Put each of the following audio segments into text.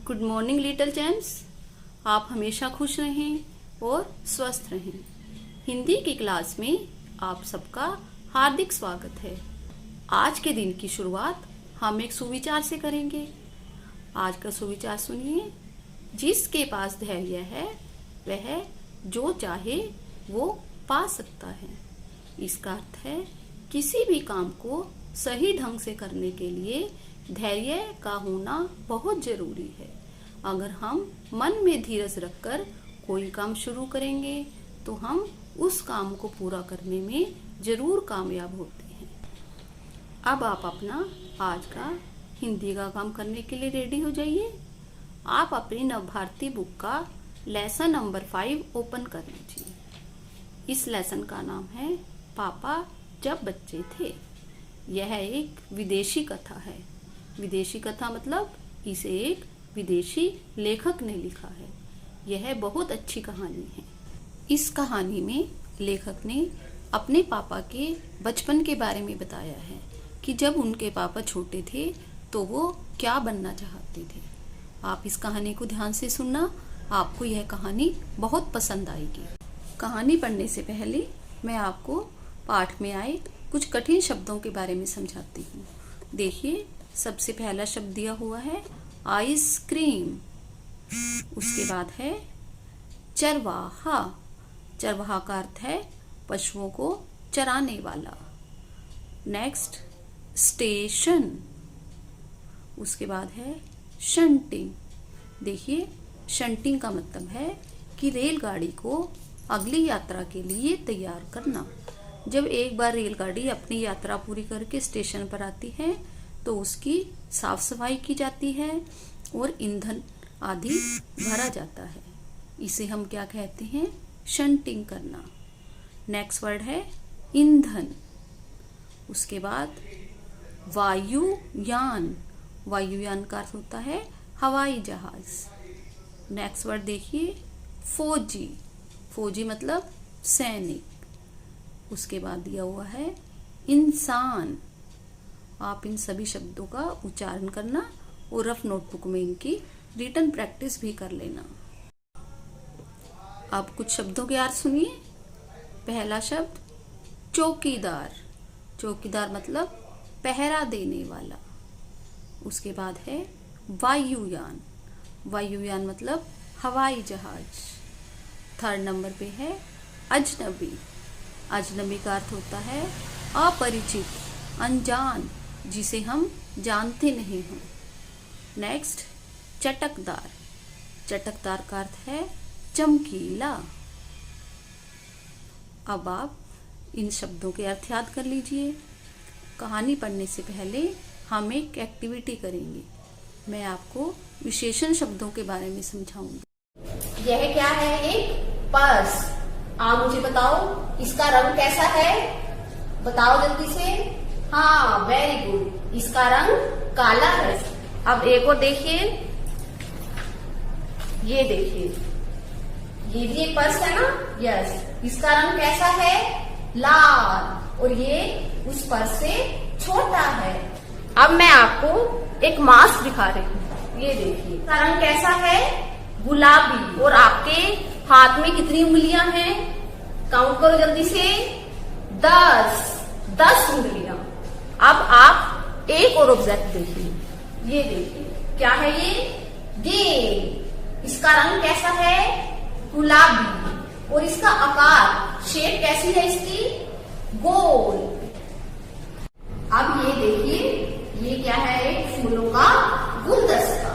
Good morning little champs. आप हमेशा खुश रहें और स्वस्थ रहें। हिंदी की क्लास में आप सबका हार्दिक स्वागत है। आज के दिन की शुरुआत हम एक सुविचार से करेंगे। आज का सुविचार सुनिए। जिसके पास धैर्य है वह जो चाहे वो पा सकता है। इसका अर्थ है किसी भी काम को सही ढंग से करने के लिए धैर्य का होना बहुत जरूरी है। अगर हम मन में धीरज रखकर कोई काम शुरू करेंगे तो हम उस काम को पूरा करने में जरूर कामयाब होते हैं। अब आप अपना आज का हिंदी का काम करने के लिए रेडी हो जाइए। आप अपनी नवभारती बुक का लेसन नंबर 5 ओपन कर लीजिए। इस लेसन का नाम है पापा जब बच्चे थे। यह एक विदेशी कथा है। विदेशी कथा मतलब इसे एक विदेशी लेखक ने लिखा है। यह बहुत अच्छी कहानी है। इस कहानी में लेखक ने अपने पापा के बचपन के बारे में बताया है कि जब उनके पापा छोटे थे तो वो क्या बनना चाहते थे। आप इस कहानी को ध्यान से सुनना, आपको यह कहानी बहुत पसंद आएगी। कहानी पढ़ने से पहले मैं आपको पाठ में आए कुछ कठिन शब्दों के बारे में समझाती हूँ। देखिए, सबसे पहला शब्द दिया हुआ है आइसक्रीम। उसके बाद है चरवाहा। चरवाहा का अर्थ है पशुओं को चराने वाला। Next station. उसके बाद है शंटिंग। देखिए, शंटिंग का मतलब है कि रेलगाड़ी को अगली यात्रा के लिए तैयार करना। जब एक बार रेलगाड़ी अपनी यात्रा पूरी करके स्टेशन पर आती है तो उसकी साफ सफाई की जाती है और ईंधन आदि भरा जाता है। इसे हम क्या कहते हैं? शंटिंग करना। नेक्स्ट वर्ड है ईंधन। उसके बाद वायुयान। वायुयान का अर्थ होता है हवाई जहाज। नेक्स्ट वर्ड देखिए फौजी। फौजी मतलब सैनिक। उसके बाद दिया हुआ है इंसान। आप इन सभी शब्दों का उच्चारण करना और रफ नोटबुक में इनकी रिटन प्रैक्टिस भी कर लेना। अब कुछ शब्दों के अर्थ सुनिए। पहला शब्द चौकीदार। चौकीदार मतलब पहरा देने वाला। उसके बाद है वायुयान। वायुयान मतलब हवाई जहाज। थर्ड नंबर पे है अजनबी। अजनबी का अर्थ होता है अपरिचित, अनजान, जिसे हम जानते नहीं हों। नेक्स्ट चटकदार। चटकदार का अर्थ है चमकीला। अब आप इन शब्दों के अर्थ याद कर लीजिए। कहानी पढ़ने से पहले हम एक एक्टिविटी करेंगे। मैं आपको विशेषण शब्दों के बारे में समझाऊंगी। यह क्या है? एक पर्स। आप मुझे बताओ इसका रंग कैसा है? बताओ जल्दी से। हाँ, वेरी गुड। इसका रंग काला है। अब एक और देखिए, ये देखिए, ये भी एक पर्स है ना? यस। इसका रंग कैसा है? लाल। और ये उस पर्स से छोटा है। अब मैं आपको एक मास्क दिखा रही हूँ। ये देखिए, इसका रंग कैसा है? गुलाबी। और आपके हाथ में कितनी उंगलियां हैं? काउंट करो जल्दी से। 10 उंगलियां। अब आप एक और ऑब्जेक्ट देखिए। ये देखिए, क्या है ये? गेंद। इसका रंग कैसा है? गुलाबी। और इसका आकार, शेप कैसी है इसकी? गोल। अब ये देखिए, ये क्या है? एक फूलों का गुलदस्ता।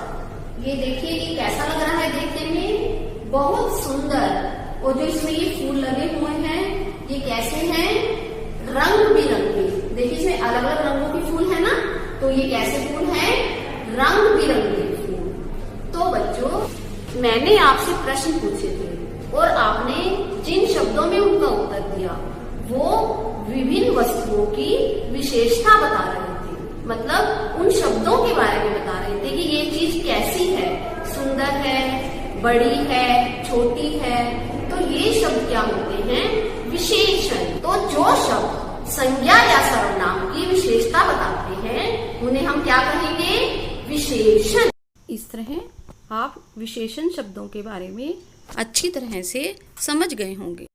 ये देखिए, ये कैसा लग रहा है देखने में? बहुत सुंदर। और जो इसमें ये फूल लगे हुए हैं, ये कैसे हैं? रंग बिरंगे। देखिए, इसमें अलग अलग रंगों के फूल है ना? तो ये कैसे फूल हैं? रंग बिरंगे फूल। तो बच्चों, मैंने आपसे प्रश्न पूछे थे और आपने जिन शब्दों में उनका उत्तर दिया वो विभिन्न वस्तुओं की विशेषता बता रहे थे। मतलब उन शब्दों के बारे में बता रहे थे कि ये चीज कैसी है, सुंदर है, बड़ी है, छोटी है। तो ये शब्द क्या होते हैं? विशेषण। तो जो शब्द संज्ञा या सर्वनाम की विशेषता बताते हैं उन्हें हम क्या कहेंगे? विशेषण। इस तरह आप विशेषण शब्दों के बारे में अच्छी तरह से समझ गए होंगे।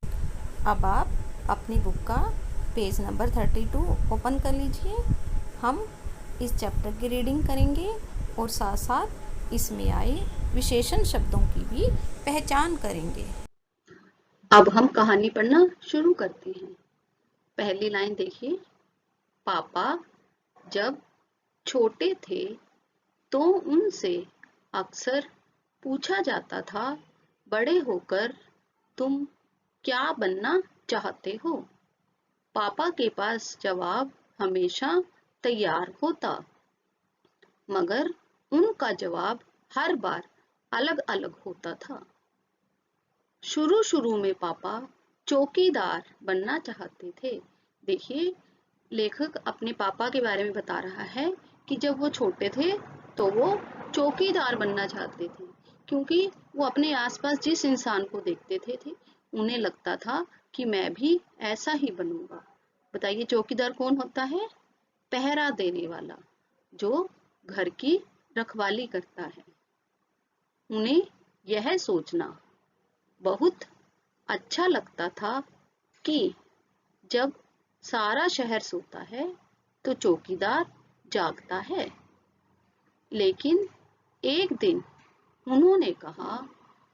अब आप अपनी बुक का पेज नंबर 32 ओपन कर लीजिए। हम इस चैप्टर की रीडिंग करेंगे और साथ साथ इसमें आए विशेषण शब्दों की भी पहचान करेंगे। अब हम कहानी पढ़ना शुरू करते हैं। पहली लाइन देखिए। पापा जब छोटे थे तो उनसे अक्सर पूछा जाता था, बड़े होकर तुम क्या बनना चाहते हो? पापा के पास जवाब हमेशा तैयार होता, मगर उनका जवाब हर बार अलग अलग होता था। शुरू शुरू में पापा चौकीदार बनना चाहते थे। देखिए, लेखक अपने पापा के बारे में बता रहा है कि जब वो छोटे थे तो वो चौकीदार बनना चाहते थे, क्योंकि वो अपने आसपास जिस इंसान को देखते थे उन्हें लगता था कि मैं भी ऐसा ही बनूंगा। बताइए, चौकीदार कौन होता है? पहरा देने वाला, जो घर की रखवाली करता है। उन्हें यह सोचना बहुत अच्छा लगता था कि जब सारा शहर सोता है तो चौकीदार जागता है। लेकिन एक दिन उन्होंने कहा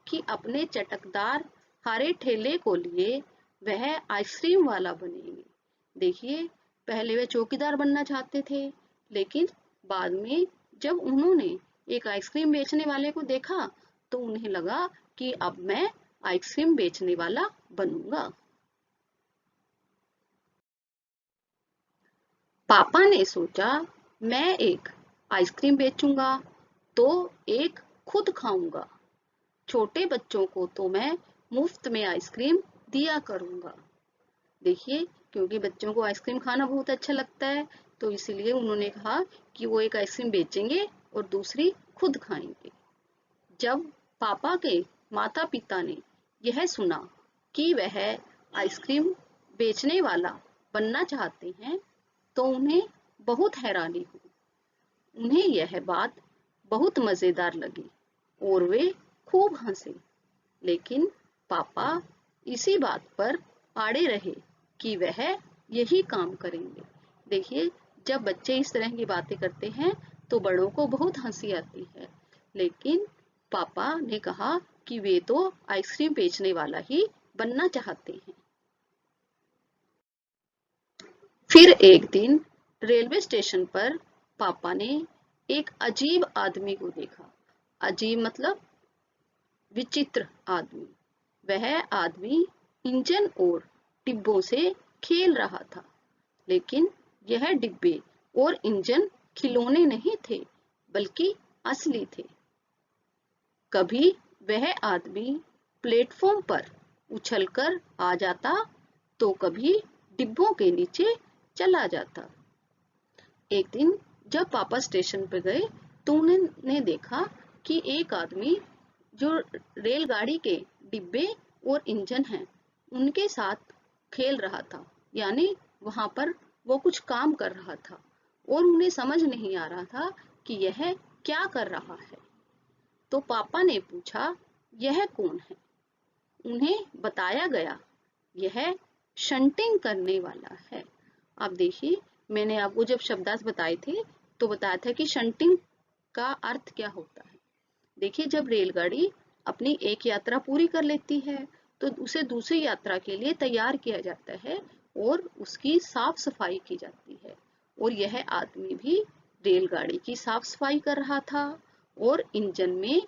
कि अपने चटकदार हरे ठेले को लिए वह आइसक्रीम वाला बनेंगे। देखिए, पहले वे चौकीदार बनना चाहते थे, लेकिन बाद में जब उन्होंने एक आइसक्रीम बेचने वाले को देखा तो उन्हें लगा कि अब मैं आइसक्रीम बेचने वाला बनूंगा। पापा ने सोचा, मैं एक आइसक्रीम बेचूंगा तो एक खुद खाऊंगा। छोटे बच्चों को तो मैं मुफ्त में आइसक्रीम दिया करूंगा। देखिए, क्योंकि बच्चों को आइसक्रीम खाना बहुत अच्छा लगता है, तो इसीलिए उन्होंने कहा कि वो एक आइसक्रीम बेचेंगे और दूसरी खुद खाएंगे। जब पापा के माता पिता ने यह सुना कि वह आइसक्रीम बेचने वाला बनना चाहते हैं तो उन्हें बहुत हैरानी हुई। उन्हें यह बात बहुत मजेदार लगी और वे खूब हंसे। लेकिन पापा इसी बात पर अड़े रहे कि वह यही काम करेंगे। देखिए, जब बच्चे इस तरह की बातें करते हैं तो बड़ों को बहुत हंसी आती है, लेकिन पापा ने कहा कि वे तो आइसक्रीम बेचने वाला ही बनना चाहते हैं। फिर एक दिन रेलवे स्टेशन पर पापा ने एक अजीब आदमी को देखा। अजीब मतलब विचित्र आदमी। वह आदमी इंजन और डिब्बों से खेल रहा था, लेकिन यह डिब्बे और इंजन खिलौने नहीं थे, बल्कि असली थे। कभी वह आदमी प्लेटफॉर्म पर उछलकर आ जाता तो कभी डिब्बों के नीचे चला जाता। एक दिन जब पापा स्टेशन पर गए तो उन्होंने देखा कि एक आदमी जो रेलगाड़ी के डिब्बे और इंजन हैं उनके साथ खेल रहा था, यानी वहां पर वो कुछ काम कर रहा था और उन्हें समझ नहीं आ रहा था कि यह क्या कर रहा है। तो पापा ने पूछा, यह कौन है? उन्हें बताया गया, यह शंटिंग करने वाला है। अब देखिए, मैंने आपको जब शब्दार्थ बताए थे तो बताया था कि शंटिंग का अर्थ क्या होता है। देखिए, जब रेलगाड़ी अपनी एक यात्रा पूरी कर लेती है तो उसे दूसरी यात्रा के लिए तैयार किया जाता है और उसकी साफ सफाई की जाती है। और यह आदमी भी रेलगाड़ी की साफ सफाई कर रहा था और इंजन में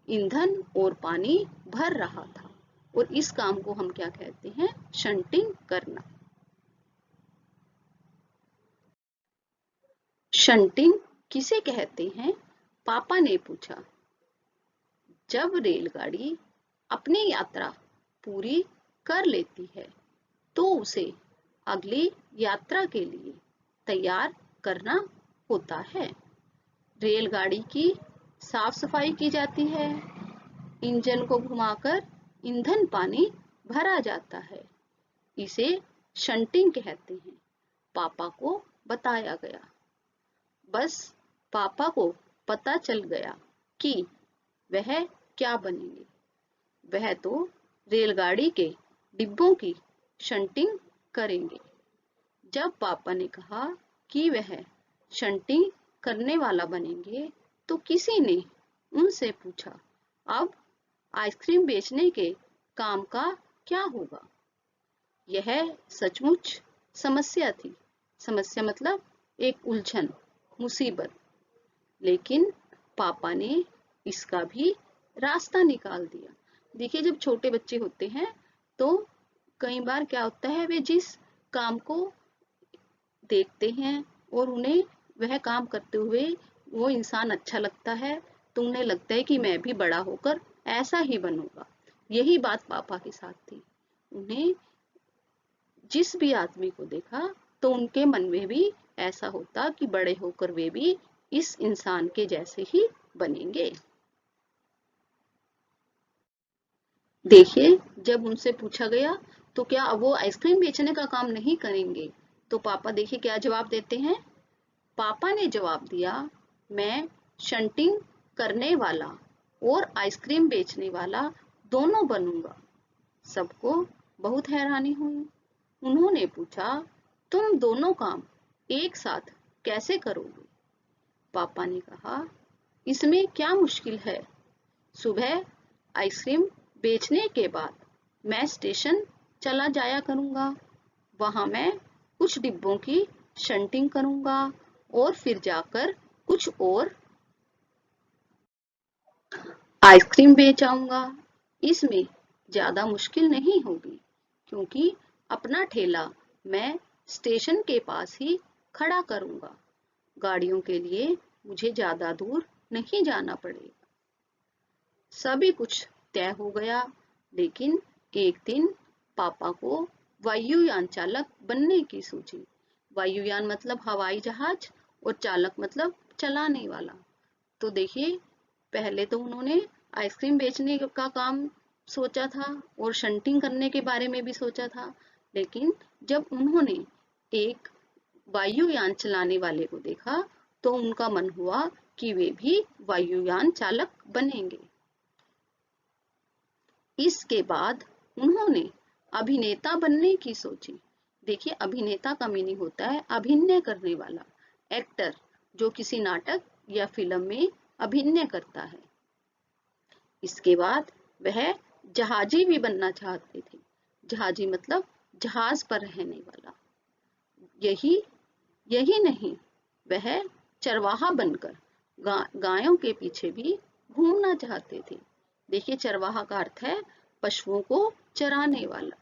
ईंधन और पानी भर रहा था। और इस काम को हम क्या कहते हैं? शंटिंग करना। शंटिंग किसे कहते हैं? पापा ने पूछा। जब रेलगाड़ी अपनी यात्रा पूरी कर लेती है तो उसे अगली यात्रा के लिए तैयार करना होता है। रेलगाड़ी की साफ सफाई की जाती है, इंजन को घुमाकर ईंधन पानी भरा जाता है। इसे शंटिंग कहते हैं, पापा को बताया गया। बस पापा को पता चल गया कि वह क्या बनेंगे? वह तो रेलगाड़ी के डिब्बों की शंटिंग करेंगे। जब पापा ने कहा कि वह शंटिंग करने वाला बनेंगे, तो किसी ने उनसे पूछा, अब आइसक्रीम बेचने के काम का क्या होगा? यह सचमुच समस्या थी। समस्या मतलब एक उलझन, मुसीबत। लेकिन पापा ने इसका भी रास्ता निकाल दिया। देखिए, जब छोटे बच्चे होते हैं तो कई बार क्या होता है, वे जिस काम को देखते हैं और उन्हें वह काम करते हुए वो इंसान अच्छा लगता है, तो उन्हें लगता है कि मैं भी बड़ा होकर ऐसा ही बनूंगा। यही बात पापा के साथ थी। उन्हें जिस भी आदमी को देखा तो उनके मन में भी ऐसा होता कि बड़े होकर वे भी इस इंसान के जैसे ही बनेंगे। देखिए, जब उनसे पूछा गया तो क्या वो आइसक्रीम बेचने का काम नहीं करेंगे, तो पापा देखिए क्या जवाब देते हैं। पापा ने जवाब दिया, मैं शंटिंग करने वाला और आइसक्रीम बेचने वाला दोनों बनूंगा। सबको बहुत हैरानी हुई। उन्होंने पूछा, तुम दोनों काम एक साथ कैसे करोगे? पापा ने कहा, इसमें क्या मुश्किल है? सुबह आइसक्रीम बेचने के बाद मैं स्टेशन चला जाया करूंगा। वहां मैं कुछ डिब्बों की शंटिंग करूंगा और फिर जाकर कुछ और आइसक्रीम बेच आऊंगा। इसमें ज्यादा मुश्किल नहीं होगी, क्योंकि अपना ठेला मैं स्टेशन के पास ही खड़ा करूंगा। गाड़ियों के लिए मुझे ज्यादा दूर नहीं जाना पड़ेगा। सभी कुछ तय हो गया, लेकिन एक दिन पापा को वायुयान चालक बनने की सूझी। वायुयान मतलब हवाई जहाज और चालक मतलब चलाने वाला। तो देखिए, पहले तो उन्होंने आइसक्रीम बेचने का काम सोचा था और शंटिंग करने के बारे में भी सोचा था, लेकिन जब उन्होंने एक वायुयान चलाने वाले को देखा तो उनका मन हुआ कि वे भी वायुयान चालक बनेंगे। इसके बाद उन्होंने अभिनेता बनने की सोची। देखिए, अभिनेता का मीनिंग होता है अभिनय करने वाला, एक्टर, जो किसी नाटक या फिल्म में अभिनय करता है। इसके बाद वह जहाजी भी बनना चाहते थे। जहाजी मतलब जहाज पर रहने वाला। यही यही नहीं, वह चरवाहा बनकर गायों के पीछे भी घूमना चाहते थे। देखिए, चरवाहा का अर्थ है पशुओं को चराने वाला।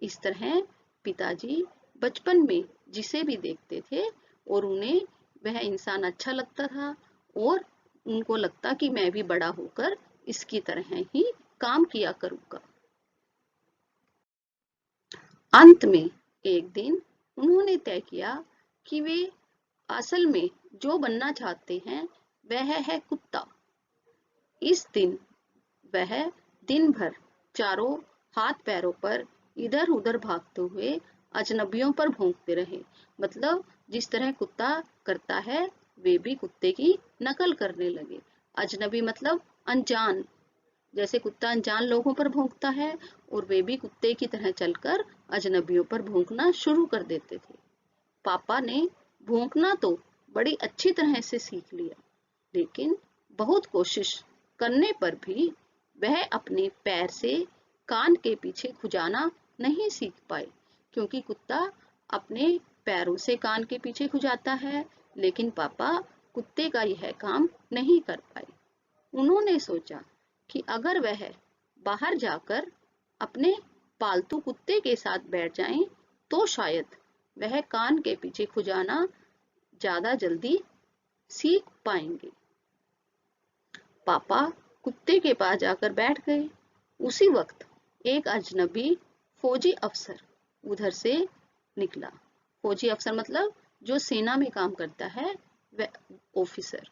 इस तरह पिताजी बचपन में जिसे भी देखते थे और उन्हें वह इंसान अच्छा लगता था और उनको लगता कि मैं भी बड़ा होकर इसकी तरह ही काम किया करूंगा। अंत में एक दिन उन्होंने तय किया कि वे असल में जो बनना चाहते हैं वह है कुत्ता। इस दिन वह दिन भर चारों हाथ पैरों पर इधर उधर भागते हुए अजनबियों पर भौंकते रहे। मतलब जिस तरह कुत्ता करता है वे भी कुत्ते की नकल करने लगे। अजनबी मतलब अनजान, जैसे कुत्ता अनजान लोगों पर भौंकता है और वे भी कुत्ते की तरह चलकर अजनबियों पर भौंकना शुरू कर देते थे। पापा ने भौंकना तो बड़ी अच्छी तरह से सीख लिया, लेकिन बहुत कोशिश करने पर भी वह अपने पैर से कान के पीछे खुजाना नहीं सीख पाए, क्योंकि कुत्ता अपने पैरों से कान के पीछे खुजाता है, लेकिन पापा कुत्ते का यह काम नहीं कर पाए। उन्होंने सोचा कि अगर वह बाहर जाकर अपने पालतू कुत्ते के साथ बैठ जाएं, तो शायद वह कान के पीछे खुजाना ज्यादा जल्दी सीख पाएंगे। पापा कुत्ते के पास जाकर बैठ गए। उसी वक्त एक अजनबी फौजी अफसर उधर से निकला। फौजी अफसर मतलब जो सेना में काम करता है, वह ऑफिसर।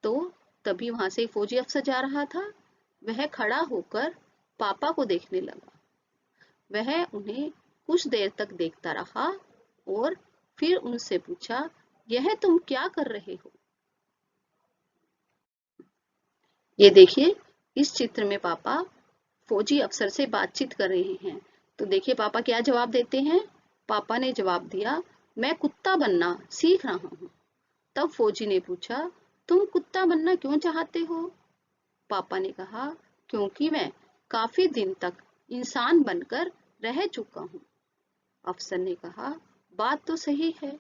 तो तभी वहां से एक फौजी अफसर जा रहा था। वह खड़ा होकर पापा को देखने लगा। वह उन्हें कुछ देर तक देखता रहा और फिर उनसे पूछा, यह तुम क्या कर रहे हो? ये देखिए, इस चित्र में पापा फौजी अफसर से बातचीत कर रहे हैं। तो देखिए पापा क्या जवाब देते हैं। पापा ने जवाब दिया, मैं कुत्ता बनना सीख रहा हूँ। तब फौजी ने पूछा, तुम कुत्ता बनना क्यों चाहते हो? पापा ने कहा, क्योंकि मैं काफी दिन तक इंसान बनकर रह चुका हूँ। अफसर ने कहा, बात तो सही है,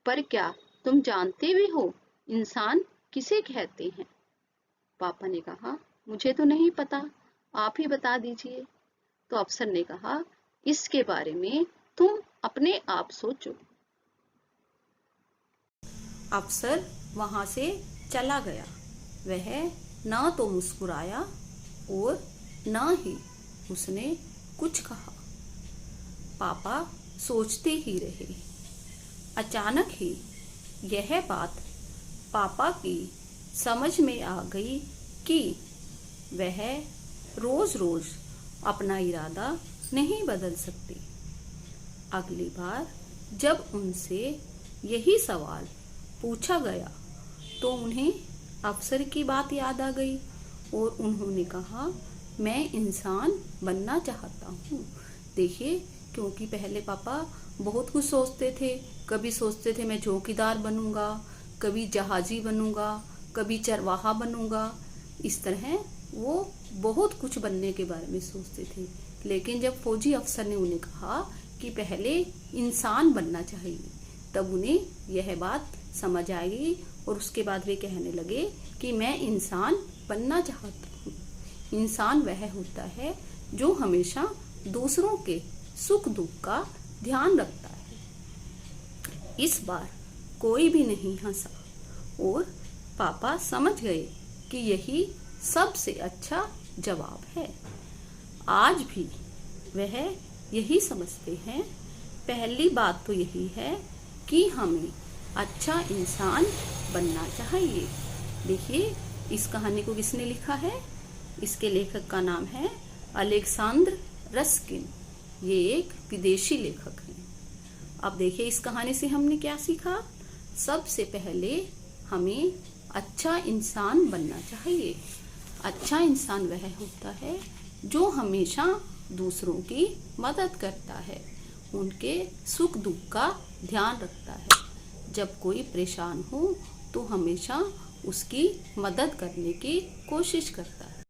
पर क्या तुम जानते भी हो इंसान किसे कहते हैं? पापा ने कहा, मुझे तो नहीं पता, आप ही बता दीजिए। तो अफसर ने कहा, इसके बारे में तुम अपने आप सोचो। अफसर वहां से चला गया। वह ना तो मुस्कुराया और ना ही उसने कुछ कहा। पापा सोचते ही रहे। अचानक ही यह बात पापा की समझ में आ गई कि वह रोज रोज अपना इरादा नहीं बदल सकते। अगली बार जब उनसे यही सवाल पूछा गया तो उन्हें अफसर की बात याद आ गई और उन्होंने कहा, मैं इंसान बनना चाहता हूँ। देखिए, क्योंकि पहले पापा बहुत कुछ सोचते थे। कभी सोचते थे मैं चौकीदार बनूंगा, कभी जहाजी बनूंगा, कभी चरवाहा बनूंगा। इस तरह वो बहुत कुछ बनने के बारे में सोचते थे। लेकिन जब फौजी अफसर ने उन्हें कहा कि पहले इंसान बनना चाहिए, तब उन्हें यह बात समझ आई और उसके बाद वे कहने लगे कि मैं इंसान बनना चाहता हूँ। इंसान वह होता है जो हमेशा दूसरों के सुख दुख का ध्यान रखता है। इस बार कोई भी नहीं हंसा और पापा समझ गए कि यही सबसे अच्छा जवाब है। आज भी वह यही समझते हैं। पहली बात तो यही है कि हमें अच्छा इंसान बनना चाहिए। देखिए, इस कहानी को किसने लिखा है? इसके लेखक का नाम है अलेक्जेंडर रस्किन। ये एक विदेशी लेखक हैं। अब देखिए, इस कहानी से हमने क्या सीखा? सबसे पहले हमें अच्छा इंसान बनना चाहिए। अच्छा इंसान वह होता है जो हमेशा दूसरों की मदद करता है, उनके सुख दुख का ध्यान रखता है। जब कोई परेशान हो तो हमेशा उसकी मदद करने की कोशिश करता है।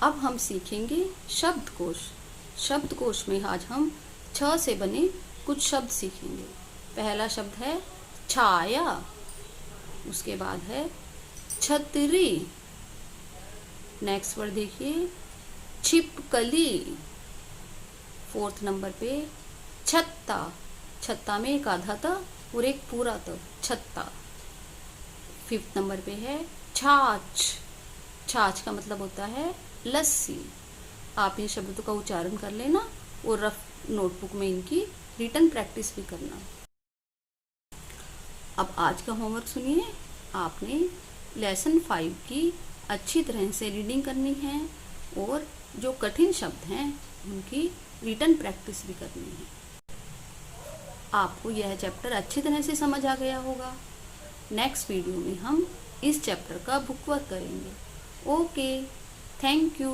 अब हम सीखेंगे शब्दकोश। शब्दकोश में आज हम 6 से बने कुछ शब्द सीखेंगे। पहला शब्द है छाया, उसके बाद है छतरी। नेक्स्ट वर्ड देखिए, छिपकली। 4th नंबर पे छत्ता। छत्ता में एक आधा था और एक पूरा था, छत्ता। 5th नंबर पे है छाछ। छाछ का मतलब होता है लस्सी। आप इन शब्दों का उच्चारण कर लेना और रफ नोटबुक में इनकी रिटन प्रैक्टिस भी करना। अब आज का होमवर्क सुनिए। आपने लेसन 5 की अच्छी तरह से रीडिंग करनी है और जो कठिन शब्द हैं उनकी रिटन प्रैक्टिस भी करनी है। आपको यह चैप्टर अच्छी तरह से समझ आ गया होगा। नेक्स्ट वीडियो में हम इस चैप्टर का बुक वर्क करेंगे। Okay, thank you.